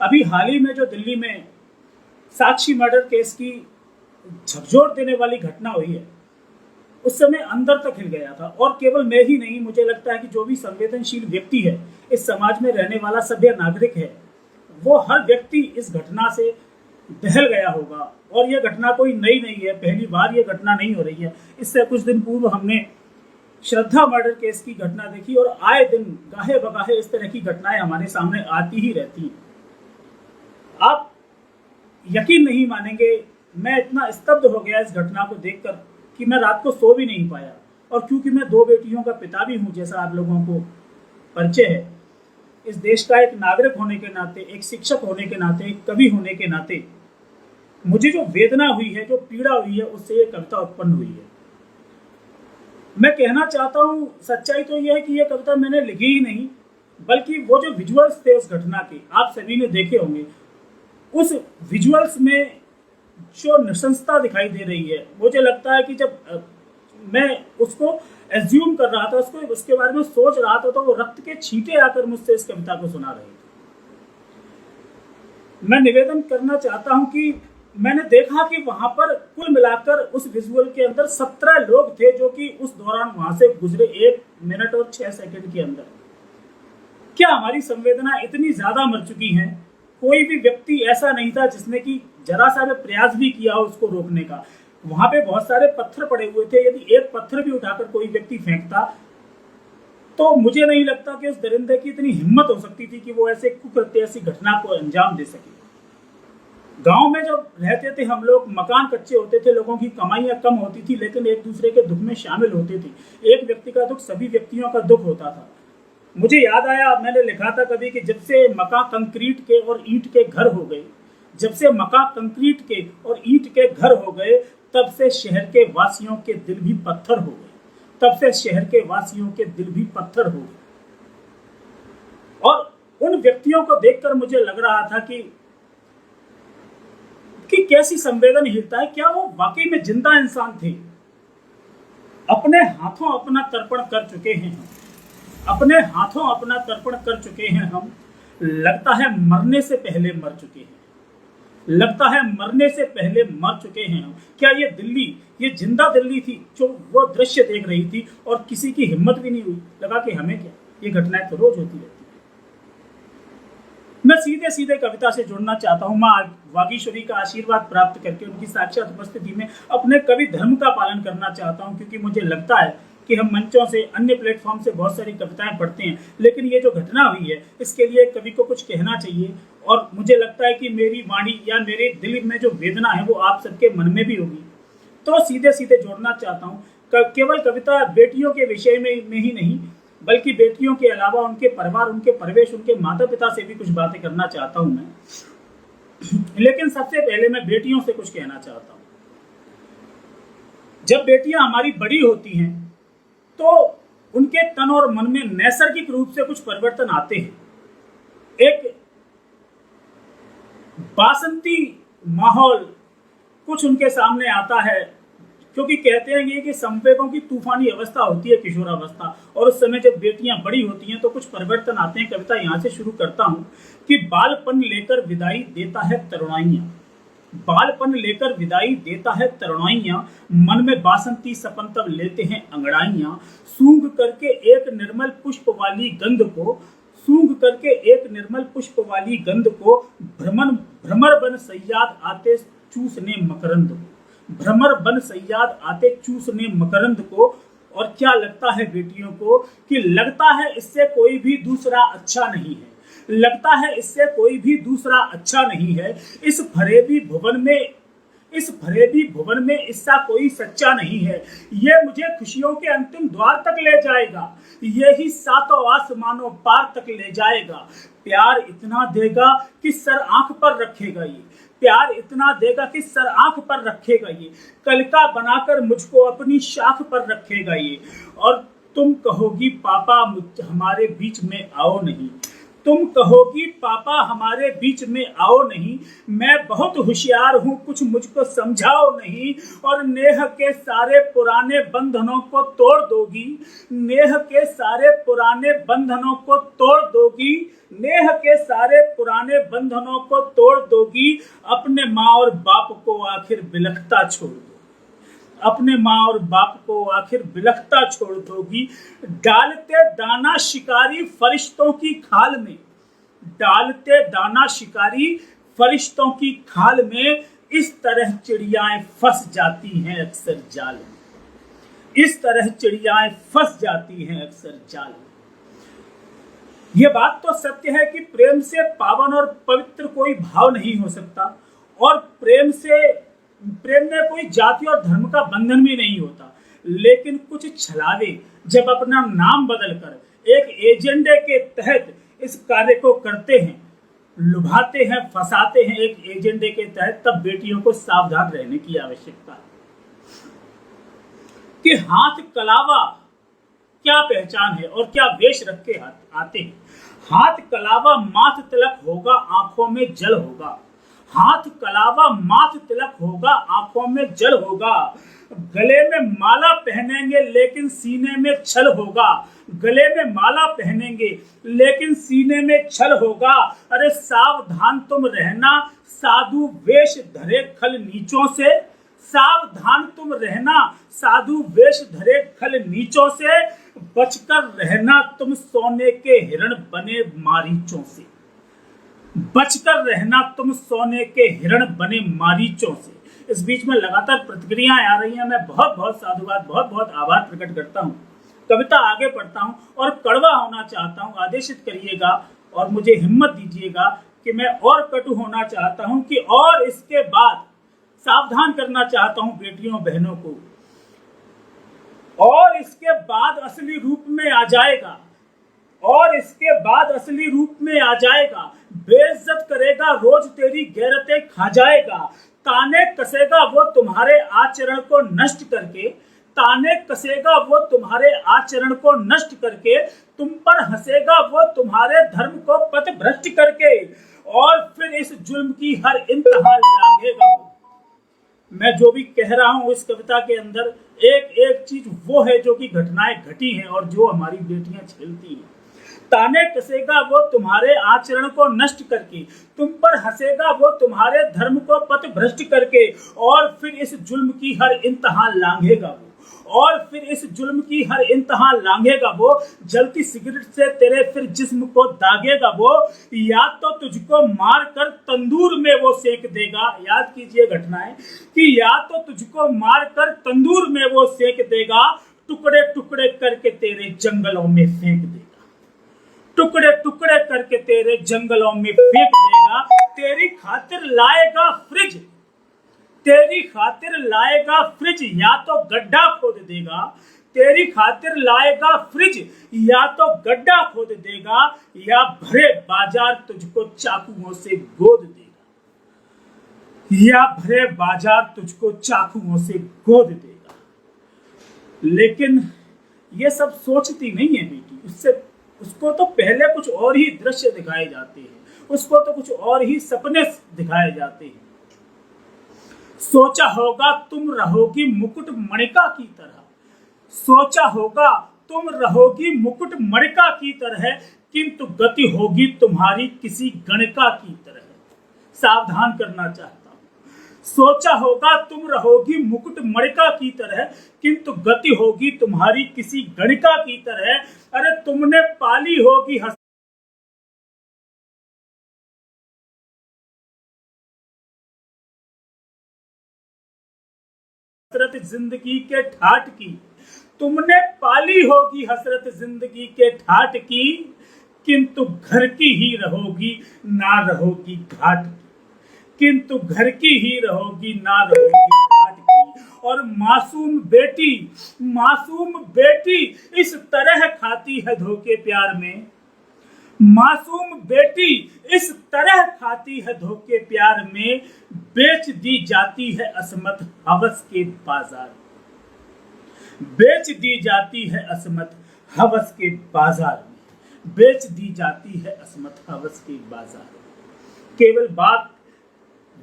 अभी हाल ही में जो दिल्ली में साक्षी मर्डर केस की झकझोर देने वाली घटना हुई है, उस समय अंदर तक हिल गया था। और केवल मैं ही नहीं, मुझे लगता है कि जो भी संवेदनशील व्यक्ति है, इस समाज में रहने वाला सभ्य नागरिक है, वो हर व्यक्ति इस घटना से दहल गया होगा। और यह घटना कोई नई नहीं है, पहली बार यह घटना नहीं हो रही है। इससे कुछ दिन पूर्व हमने श्रद्धा मर्डर केस की घटना देखी और आए दिन गाहे बगाहे इस तरह की घटनाएं हमारे सामने आती ही रहती हैं। आप यकीन नहीं मानेंगे, मैं इतना स्तब्ध हो गया इस घटना को देखकर कि मैं रात को सो भी नहीं पाया। और क्योंकि मैं 2 बेटियों का पिता भी हूं, जैसा आप लोगों को परिचय है, इस देश का एक नागरिक होने के नाते, एक शिक्षक होने के नाते, एक कवि होने के नाते मुझे जो वेदना हुई है, जो पीड़ा हुई है, उससे ये कविता उत्पन्न हुई है। मैं कहना चाहता हूँ, सच्चाई तो यह है कि यह कविता मैंने लिखी ही नहीं, बल्कि वो जो विजुअल्स थे उस घटना के, आप सभी ने देखे होंगे। उस विजुअल्स में जो नृशंसता दिखाई दे रही है, मुझे लगता है कि जब मैं उसको एज्यूम कर रहा था, उसके बारे में सोच रहा था, तो वो रक्त के छींटे आकर मुझसे इस कविता को सुना रहे थे। मैं निवेदन करना चाहता हूं कि मैंने देखा कि वहां पर कुल मिलाकर उस विजुअल के अंदर 17 लोग थे जो कि उस दौरान वहां से गुजरे 1 मिनट और 6 सेकंड के अंदर। क्या हमारी संवेदना इतनी ज्यादा मर चुकी हैं? कोई भी व्यक्ति ऐसा नहीं था जिसने कि जरा सा भी प्रयास भी किया हो उसको रोकने का। वहां पे बहुत सारे पत्थर पड़े हुए थे, यदि एक पत्थर भी उठाकर कोई व्यक्ति फेंकता तो मुझे नहीं लगता कि उस दरिंदे की इतनी हिम्मत हो सकती थी कि वो ऐसे कुकृत्य, ऐसी घटना को अंजाम दे सके। गांव में जब रहते थे हम लोग, मकान कच्चे होते थे, लोगों की कमाइयां कम होती थी, लेकिन एक दूसरे के दुख में शामिल होते थे। एक व्यक्ति का दुख सभी व्यक्तियों का दुख होता था। मुझे याद आया, मैंने लिखा था कभी कि जब से मकान कंक्रीट के और ईंट के घर हो गए, जब से मकान कंक्रीट के और ईंट के घर हो गए, तब से शहर के वासियों के दिल भी पत्थर हो गए। तब से शहर के वासियों के दिल भी पत्थर हो गए। और उन व्यक्तियों को देखकर मुझे लग रहा था कि कैसी संवेदनहीनता है। क्या वो वाकई में जिंदा इंसान थे? अपने हाथों अपना तर्पण कर चुके हैं हम, अपने हाथों अपना तर्पण कर चुके हैं हम। लगता है मरने से पहले मर चुके हैं, लगता है मरने से पहले मर चुके हैं हम। क्या ये दिल्ली, ये जिंदा दिल्ली थी जो वो दृश्य देख रही थी और किसी की हिम्मत भी नहीं हुई? लगा कि हमें क्या, ये घटनाएं तो रोज होती रहती है। मैं सीधे सीधे कविता से जुड़ना चाहता हूँ। माँ वागीश्वरी का आशीर्वाद प्राप्त करके उनकी साक्षात उपस्थिति में अपने कवि धर्म का पालन करना चाहता हूँ, क्योंकि मुझे लगता है कि हम मंचों से, अन्य प्लेटफॉर्म से बहुत सारी कविताएं पढ़ते हैं, लेकिन ये जो घटना हुई है इसके लिए कवि को कुछ कहना चाहिए। और मुझे लगता है कि मेरी वाणी या मेरे दिल में जो वेदना है वो आप सबके मन में भी होगी। तो सीधे सीधे जोड़ना चाहता हूँ। केवल कविता बेटियों के विषय में ही नहीं, बल्कि beटियों के अलावा उनके परिवार, उनके परिवेश, उनके माता पिता से भी कुछ बातें करना चाहता हूं मैं। लेकिन सबसे पहले मैं बेटियों से कुछ कहना चाहता हूं। जब बेटियां हमारी बड़ी होती हैं तो उनके तन और मन में नैसर्गिक रूप से कुछ परिवर्तन आते हैं। एक बासंती माहौल कुछ उनके सामने आता है, क्योंकि कहते हैं ये कि संवेगों की तूफानी अवस्था होती है किशोरावस्था, और उस समय जब बेटियां बड़ी होती हैं तो कुछ परिवर्तन आते हैं। कविता यहाँ से शुरू करता हूं कि बालपन लेकर विदाई देता है तरुणाइयां, बालपन लेकर विदाई देता है तरुणाइयां, मन में बासंती सपन तब लेते हैं अंगड़ाइयां, सूंघ करके एक निर्मल पुष्प वाली गंध को, सूंघ करके एक निर्मल पुष्प वाली गंध को, भ्रमर बन सयाद आते चूसने मकरंद को, भ्रमर बन सयाद आते चूसने मकरंद को। और क्या लगता है बेटियों को कि लगता है इससे कोई भी दूसरा अच्छा नहीं है, लगता है इससे कोई भी दूसरा अच्छा नहीं है। इस फरेबी भुवन में, इस फरेबी भुवन में इसका कोई सच्चा नहीं है। ये मुझे खुशियों के अंतिम द्वार तक ले जाएगा, यही सातों आसमानों पार तक ले जाएगा। प्यार इतना देगा कि सर आंख पर रखेगा ये, प्यार इतना देगा कि सर आंख पर रखेगा ये, कलिका बनाकर मुझको अपनी शाख पर रखेगा ये। और तुम कहोगी पापा हमारे बीच में आओ नहीं, तुम कहोगी पापा हमारे बीच में आओ नहीं, मैं बहुत होशियार हूँ कुछ मुझको समझाओ नहीं, और नेह के सारे पुराने बंधनों को तोड़ दोगी, नेह के सारे पुराने बंधनों को तोड़ दोगी, नेह के सारे पुराने बंधनों को तोड़ दोगी, अपने माँ और बाप को आखिर बिलखता छोड़ दो, अपने माँ और बाप को आखिर बिलखता छोड़ दोगी। डालते दाना शिकारी फरिश्तों की खाल में, डालते दाना शिकारी फरिश्तों की खाल में, इस तरह चिड़ियाएं फंस जाती हैं अक्सर जाल में, इस तरह चिड़ियाएं फंस जाती हैं अक्सर जाल में। यह बात तो सत्य है कि प्रेम से पावन और पवित्र कोई भाव नहीं हो सकता, और प्रेम में कोई जाति और धर्म का बंधन भी नहीं होता। लेकिन कुछ छलावे जब अपना नाम बदलकर एक एजेंडे के तहत इस कार्य को करते हैं, लुभाते हैं, फंसाते हैं एक एजेंडे के तहत, तब बेटियों को सावधान रहने की आवश्यकता है कि हाथ कलावा क्या पहचान है और क्या वेश रख के आते हैं। हाथ कलावा माथ तिलक होगा, आंखों में जल होगा, हाथ कलावा माथ तिलक होगा, आंखों में जल होगा, गले में माला पहनेंगे लेकिन सीने में छल होगा, गले में माला पहनेंगे लेकिन सीने में छल होगा। अरे सावधान तुम रहना साधु वेश धरे खल नीचों से, सावधान तुम रहना साधु वेश धरे खल नीचों से, बचकर रहना तुम सोने के हिरण बने मारीचों से, बचकर रहना तुम सोने के हिरण बने मारीचों से। इस बीच में लगातार प्रतिक्रियाएं आ रही हैं, मैं बहुत बहुत साधुवाद, बहुत बहुत आभार प्रकट करता हूं। कविता आगे पढ़ता हूं और कड़वा होना चाहता हूं, आदेशित करिएगा और मुझे हिम्मत दीजिएगा कि मैं और कटु होना चाहता हूं कि और इसके बाद सावधान करना चाहता हूं बेटियों बहनों को, और इसके बाद असली रूप में आ जाएगा, और इसके बाद असली रूप में आ जाएगा, बेइज्जत करेगा रोज तेरी गैरतें खा जाएगा, ताने कसेगा वो तुम्हारे आचरण को नष्ट करके, ताने कसेगा वो तुम्हारे आचरण को नष्ट करके, तुम पर हंसेगा वो तुम्हारे धर्म को पथ भ्रष्ट करके, और फिर इस जुल्म की हर इंतहा लांघेगा वो। मैं जो भी कह रहा हूं इस कविता के अंदर एक एक चीज वो है जो कि घटनाएं घटी हैं और जो हमारी बेटियां झेलती हैं। ताने कसेगा वो तुम्हारे आचरण को नष्ट करके, तुम पर हंसेगा वो तुम्हारे धर्म को पथ भ्रष्ट करके, और फिर इस जुल्म की हर इंतहा लांघेगा वो, और फिर इस जुल्म की हर इंतहा लांघेगा वो, जलती सिगरेट से तेरे फिर जिस्म को दागेगा वो, या तो तुझको मार कर तंदूर में वो सेक देगा। याद कीजिए घटनाएं कि या तो तुझको मार कर तंदूर में वो सेक देगा, टुकड़े टुकड़े करके तेरे जंगलों में फेंक देगा, टुकड़े टुकड़े करके तेरे जंगलों में फेंक देगा। तेरी खातिर लाएगा फ्रिज, तेरी खातिर लाएगा फ्रिज, या तो गड्ढा खोद देगा, तेरी खातिर लाएगा फ्रिज या तो गड्ढा खोद देगा, या भरे बाजार तुझको चाकुओं से गोद देगा, या भरे बाजार तुझको चाकुओं से गोद देगा। लेकिन ये सब सोचती नहीं है बेटी, उसको तो पहले कुछ और ही दृश्य दिखाए जाते हैं, उसको तो कुछ और ही सपने दिखाए जाते हैं। सोचा होगा तुम रहोगी मुकुट मणिका की तरह, सोचा होगा तुम रहोगी मुकुट मणिका की तरह, किंतु गति होगी तुम्हारी किसी गणिका की तरह। सावधान करना चाहता हूं, सोचा होगा तुम रहोगी मुकुट मणिका की तरह, किंतु गति होगी तुम्हारी किसी गणिका की तरह। अरे तुमने पाली होगी हसरत जिंदगी के ठाठ की, तुमने पाली होगी हसरत जिंदगी के ठाठ की, किंतु घर की ही रहोगी ना रहोगी घाट की, किंतु घर की ही रहोगी ना रहोगी घाट की। और मासूम बेटी इस तरह खाती है धोखे प्यार में, मासूम बेटी इस तरह खाती है धोखे प्यार में, बेच दी जाती है असमत हवस के बाजार में, बेच दी जाती है असमत हवस के बाजार में। बेच दी जाती है असमत हवस के बाजार। केवल बात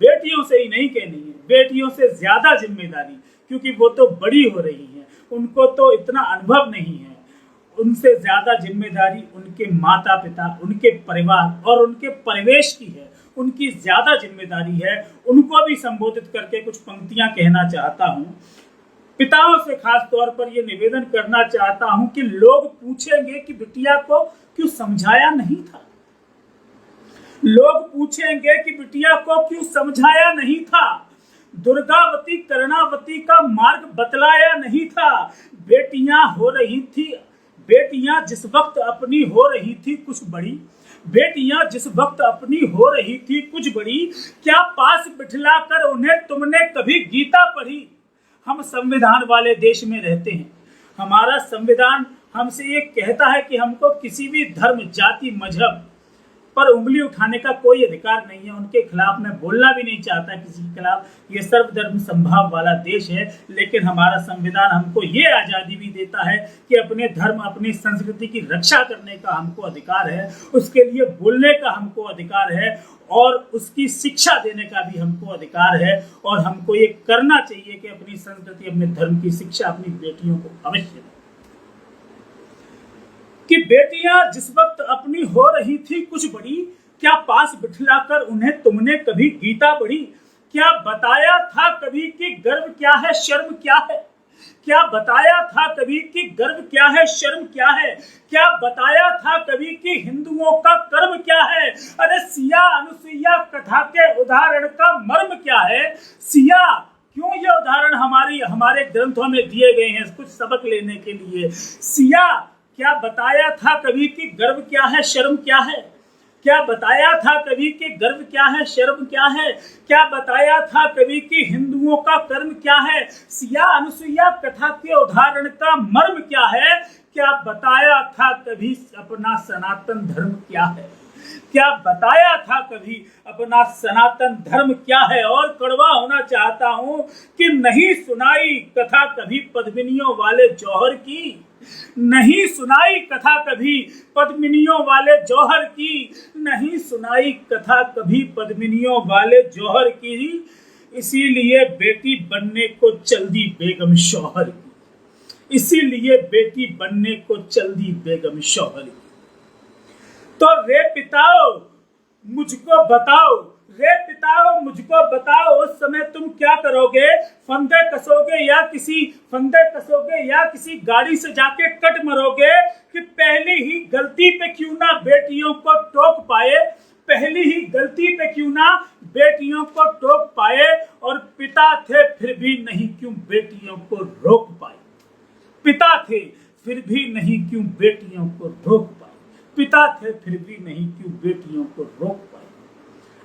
बेटियों से ही नहीं कहनी है, बेटियों से ज्यादा जिम्मेदारी, क्योंकि वो तो बड़ी हो रही हैं, उनको तो इतना अनुभव नहीं है। उनसे ज्यादा जिम्मेदारी उनके माता पिता, उनके परिवार और उनके परिवेश की है, उनकी ज्यादा जिम्मेदारी है। उनको भी संबोधित करके कुछ पंक्तियां कहना चाहता हूं। पिताओं से खास तौर पर यह निवेदन करना चाहता हूं कि लोग पूछेंगे कि बिटिया को क्यों समझाया नहीं था, लोग पूछेंगे कि बिटिया को क्यों समझाया नहीं था, दुर्गावती कर्णावती का मार्ग बतलाया नहीं था। बेटियां हो रही थी, बेटियां जिस वक्त अपनी हो रही थी कुछ बड़ी, बेटियां जिस वक्त अपनी हो रही थी कुछ बड़ी, क्या पास बिठलाकर उन्हें तुमने कभी गीता पढ़ी। हम संविधान वाले देश में रहते हैं, हमारा संविधान हमसे ये कहता है कि हमको किसी भी धर्म, जाति, मजहब पर उंगली उठाने का कोई अधिकार नहीं है। उनके खिलाफ मैं बोलना भी नहीं चाहता किसी के खिलाफ। ये सर्वधर्म संभाव वाला देश है, लेकिन हमारा संविधान हमको ये आज़ादी भी देता है कि अपने धर्म, अपनी संस्कृति की रक्षा करने का हमको अधिकार है, उसके लिए बोलने का हमको अधिकार है और उसकी शिक्षा देने का भी हमको अधिकार है। और हमको ये करना चाहिए कि अपनी संस्कृति, अपने धर्म की शिक्षा अपनी बेटियों को अवश्य दें। कि बेटियां जिस वक्त अपनी हो रही थी कुछ बड़ी, क्या पास बिठलाकर उन्हें तुमने कभी गीता पढ़ी। क्या बताया था कभी कि गर्व क्या है, शर्म क्या है। क्या बताया था कभी कि गर्व क्या है, शर्म क्या है। क्या बताया था कभी कि हिंदुओं का कर्म क्या है। अरे सिया अनुसुईया कथा के उदाहरण का मर्म क्या है। सिया क्यों ये उदाहरण हमारे ग्रंथों में दिए गए हैं कुछ सबक लेने के लिए। सिया क्या बताया था कभी कि गर्व क्या है, शर्म क्या है। क्या बताया था कभी कि गर्व क्या है, शर्म क्या है। क्या बताया था कभी कि हिंदुओं का कर्म क्या है। सिया अनुसुईया कथा के उदाहरण का मर्म क्या है। क्या बताया था कभी अपना सनातन धर्म क्या है। क्या बताया था कभी अपना सनातन धर्म क्या है। और कड़वा होना चाहता हूं कि नहीं सुनाई कथा कभी पद्मिनियों वाले जौहर की, नहीं सुनाई कथा कभी पद्मिनियों वाले जौहर की, नहीं सुनाई कथा कभी पद्मिनियों वाले जौहर की। इसीलिए बेटी बनने को चल दी बेगम शौहर की, इसीलिए बेटी बनने को चल दी बेगम शौहर की। तो रे पिताओ मुझको बताओ, रे पिताओ मुझको बताओ, उस समय तुम क्या करोगे। फंदे कसोगे या किसी गाड़ी से जाके कट मरोगे कि पहली ही गलती पे क्यों ना बेटियों को टोक पाए, पहली ही गलती पे क्यों ना बेटियों को टोक पाए। और पिता थे फिर भी नहीं क्यों बेटियों को रोक पाए, पिता थे फिर भी नहीं क्यों बेटियों को रोक पाए, पिता थे फिर भी नहीं क्यों बेटियों को रोक पाए।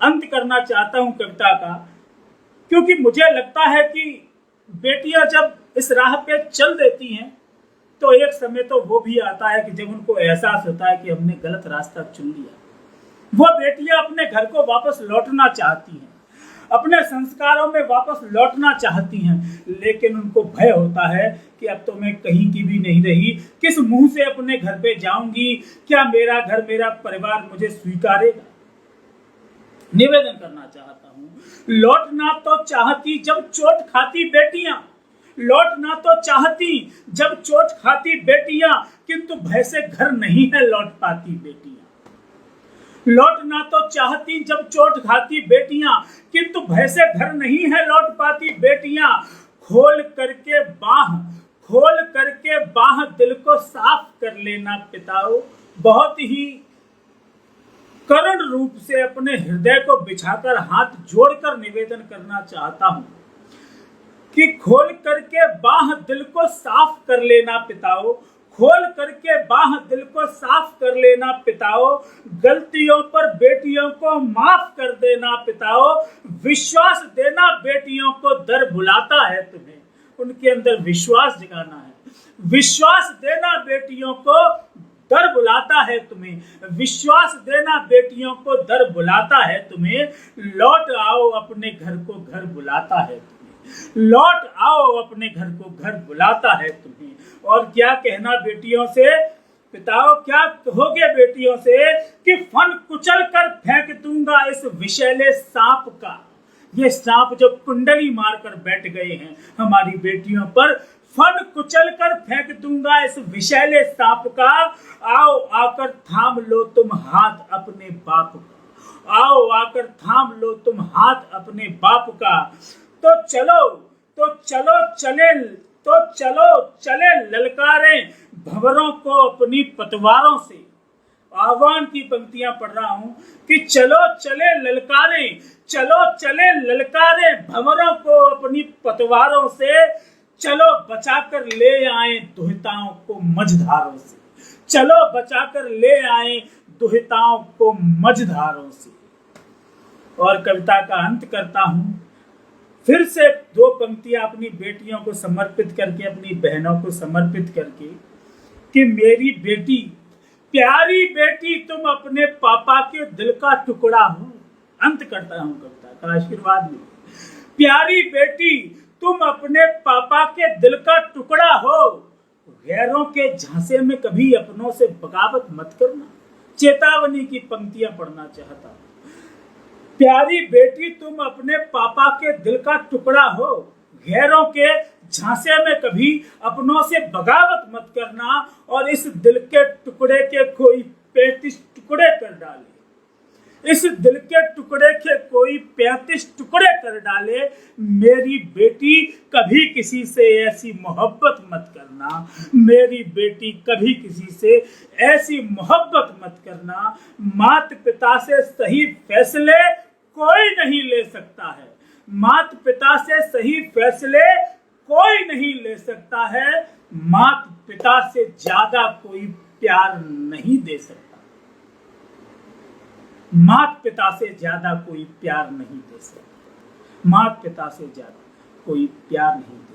अंत करना चाहता हूं कविता का, क्योंकि मुझे लगता है कि बेटियां जब इस राह पे चल देती हैं तो एक समय तो वो भी आता है कि जब उनको एहसास होता है कि हमने गलत रास्ता चुन लिया। वो बेटियां अपने घर को वापस लौटना चाहती हैं, अपने संस्कारों में वापस लौटना चाहती हैं, लेकिन उनको भय होता है कि अब तो मैं कहीं की भी नहीं रही, किस मुंह से अपने घर पे जाऊंगी, क्या मेरा घर, मेरा परिवार मुझे स्वीकारेगा। निवेदन करना चाहता हूं, लौटना तो चाहती जब चोट खाती बेटियां, लौटना तो चाहती जब चोट खाती बेटियां, किंतु भय से घर नहीं है लौट पाती बेटियां। लौटना तो चाहती जब चोट खाती बेटियां, किंतु भय से घर नहीं है लौट पाती बेटियां। खोल करके बाह दिल को साफ कर लेना पिताओ, बहुत ही करुण रूप से अपने हृदय को बिछाकर हाथ जोड़कर निवेदन करना चाहता हूं कि खोल करके बाह दिल को साफ कर लेना पिताओ, खोल करके बाह दिल को साफ कर लेना पिताओ। गलतियों पर बेटियों को माफ कर देना पिताओ, विश्वास देना बेटियों को दर बुलाता है तुम्हें, उनके अंदर विश्वास जगाना है। विश्वास देना बेटियों को दर बुलाता है तुम्हें, विश्वास देना बेटियों को दर बुलाता है तुम्हें। लौट आओ अपने घर को घर बुलाता है तुम्हें, लौट आओ अपने घर को घर बुलाता है तुम्हें। और क्या कहना बेटियों से, पिताओं क्या कहोगे बेटियों से कि फन कुचल कर फेंक दूंगा इस विषैले सांप का। ये सांप जो कुंडली मारकर बैठ गए हैं हमारी बेटियों पर, फन कुचल कर फेंक दूंगा इस विषैले सांप का। आओ आकर थाम लो तुम हाथ अपने बाप का, आओ आकर थाम लो तुम हाथ अपने बाप का। तो चलो चले ललकारें भंवरों को अपनी पतवारों से। आह्वान की पंक्तियां पढ़ रहा हूं कि चलो चले ललकारें भंवरों को अपनी पतवारों से। चलो बचाकर ले आए दुहिताओं को मझधारों से, चलो बचाकर ले आए दुहिताओं को मझधारों से। और कविता का अंत करता हूं फिर से दो पंक्तियां अपनी बेटियों को समर्पित करके, अपनी बहनों को समर्पित करके कि मेरी बेटी, प्यारी बेटी, तुम अपने पापा के दिल का टुकड़ा हो। अंत करता हूं कविता का, आशीर्वाद मिले। प्यारी बेटी, तुम अपने पापा के दिल का टुकड़ा हो। गैरों के झांसे में कभी अपनों से बगावत मत करना। चेतावनी की पंक्तियां पढ़ना चाहता हूं। प्यारी बेटी, तुम अपने पापा के दिल का टुकड़ा हो। गैरों के झांसे में कभी अपनों से बगावत मत करना और इस दिल के टुकड़े के कोई 35 टुकड़े कर डाले, इस दिल के टुकड़े के कोई 35 टुकड़े कर डाले। मेरी बेटी, कभी किसी से ऐसी मोहब्बत मत करना। मेरी बेटी, कभी किसी से ऐसी मोहब्बत मत करना। माता पिता से सही फैसले कोई नहीं ले सकता है। माता पिता से सही फैसले कोई नहीं ले सकता है। माता पिता से ज्यादा कोई प्यार नहीं दे सकता। माता पिता से ज्यादा कोई प्यार नहीं दे सकता। माता पिता से ज्यादा कोई प्यार नहीं दे सकता।